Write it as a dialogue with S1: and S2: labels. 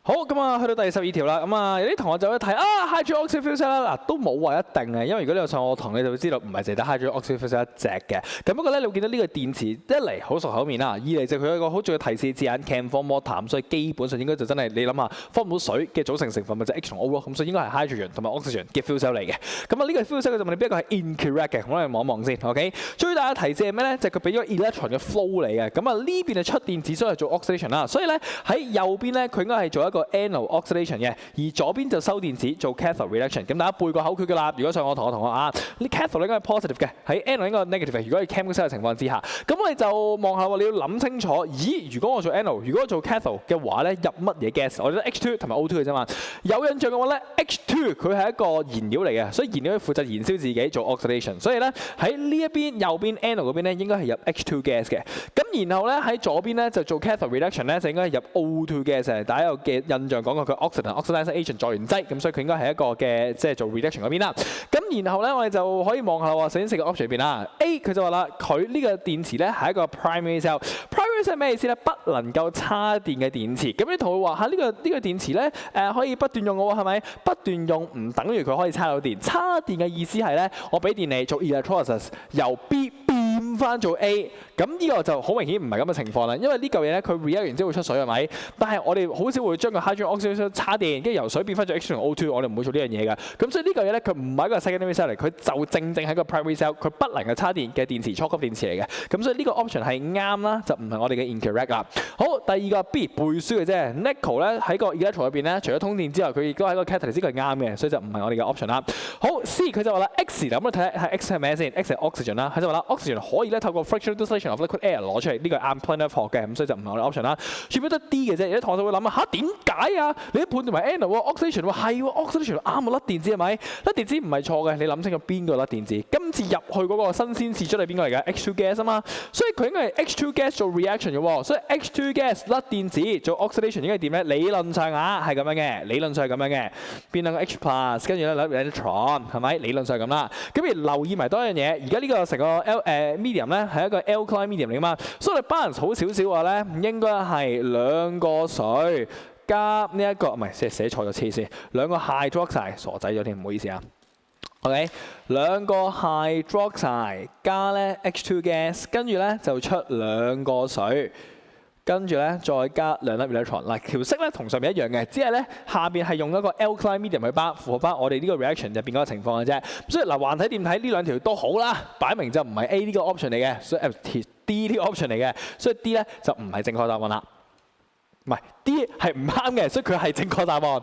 S1: 好咁啊，去到第12條啦。咁啊，有啲同學就會睇hydrogen oxide fuel cell 啦，嗱都冇話一定嘅，因為如果你有上我堂，你就會知道唔係淨係得 hydrogen oxide fuel cell 一隻嘅。咁不過咧，你會見到呢個電池一嚟好熟口面啦，二嚟就佢有一個好重要提示字眼 can form water，所以基本上應該就真係你諗下 form 到水嘅組成成分咪就係 H 同 O 咯，咁所以應該係 hydrogen 同埋 oxygen 嘅 fuel cell 嚟嘅。咁啊呢個 fuel cell 就問你邊一個係 incorrect 嘅，我哋望一望先 ，OK？ 最大嘅提示係咩咧？就係佢俾咗 electron 嘅 flow 嚟嘅。咁啊呢邊係出電子，所以係做 oxidation 啦。所以咧喺右邊咧，佢應該係做一個 anode oxidation 嘅，而左邊就收電子做 cathode reduction。咁大家背個口訣㗎啦。如果上我堂嘅同學啊，呢 cathode 應該係 positive 嘅，喺 anode 應該係 negative 嘅。如果係 chemical cell 嘅情況之下，咁我哋就望下喎，你要諗清楚。咦？如果我做 anode， 如果我做 cathode 嘅話咧，入乜嘢 gas？ 我哋得 H2 同埋 O2 嘅啫嘛。有印象嘅話咧 ，H2 佢係一個燃料嚟嘅，所以燃料要負責燃燒自己做 oxidation。所以咧喺呢一邊右邊 anode 嗰邊咧，應該係入 H2 gas 嘅。咁然後咧喺左邊咧就做 cathode reduction 咧，就應該係入 O2 gas 嘅。大家有嘅印象講過佢 oxidizing agent 助燃劑，咁所以佢應該係一個嘅即係做 reduction 嗰邊啦。咁然後咧我哋就可以望下喎，首先四個 option 入邊啦 ，A 佢就話啦，佢呢個電池咧係一個 primary cell。primary cell 係咩意思咧？不能夠叉電嘅電池。咁你同佢話嚇呢個電池咧可以不斷用嘅喎，係咪？不斷用唔等於佢可以叉到電。叉電嘅意思係咧，我俾電你做 electrolysis 由 B 變翻做 A。咁呢個就好明顯唔係咁嘅情況啦，因為呢嚿嘢咧佢 react 完之後會出水係咪？但係我哋好少會將個 hydrogen oxide 叉電，跟住由水變翻做 H2 同 O2， 我哋唔會做呢樣嘢㗎。咁所以呢嚿嘢咧佢唔係一個 secondary cell 嚟，佢就正係一個 primary cell，佢不能夠叉電嘅電池，初級電池嚟嘅。咁所以呢個 option 係啱啦，就唔係我哋嘅 incorrect 啦。好，第二個 B 背書嘅啫 ，nickel 咧喺個 electron 入邊咧，除咗通電之外，佢亦都喺個 catalyst 佢係啱嘅，所以就唔係我哋嘅 option 啦。好 C 佢就話啦 X 咁我睇下 X 係咩先 ？X 係 oxygen 啦，佢就話啦 oxygen 可以咧透過 fractional distillation of liquid air 攞出嚟，呢個係啱 plain up 嘅，咁所以就唔係我哋 option 啦。全部都 D 嘅啫，有啲同學就會諗啊嚇點解啊？你都判斷為 anode 喎 oxidation 喎係喎 oxidation 啱啊甩電子係咪？甩電子唔係錯嘅，你諗清楚邊個甩電子？今次入去嗰個新鮮試出係邊個嚟嘅 H2 gas 啊嘛，所以佢應該係 H2 gas 做 reaction 嘅喎，所以 H2 gas 甩電子做 oxidation 應該係點咧？理論上係咁樣嘅，理論上係咁樣嘅，變兩個 H plus 跟住咧兩 electron 係咪？理論上係咁啦。咁而留意埋多一樣嘢，而家呢個成個 medium 咧係一個 alkaline medium 嚟㗎嘛，所以我哋 balance 好少少話咧，應該係兩個水加呢一個唔係寫錯咗黐線，兩個 hydroxide 傻仔咗添，唔好意思啊。OK， 兩個 hydroxide 加咧 H2 gas， 跟住咧就出兩個水。跟住咧，再加兩粒 electron。嗱，條式咧同上面一樣嘅，只係咧下邊係用一個 alkaline medium 去符合翻我哋呢個 reaction 入邊嗰個情況嘅啫。所以嗱，橫睇掂睇呢兩條都好啦，擺明就唔係 A 呢個 option 嚟嘅，所以D 呢個 option 嚟嘅，所以 D 咧就唔係正確答案啦。唔係 D 係唔啱嘅，所以佢係正確答案。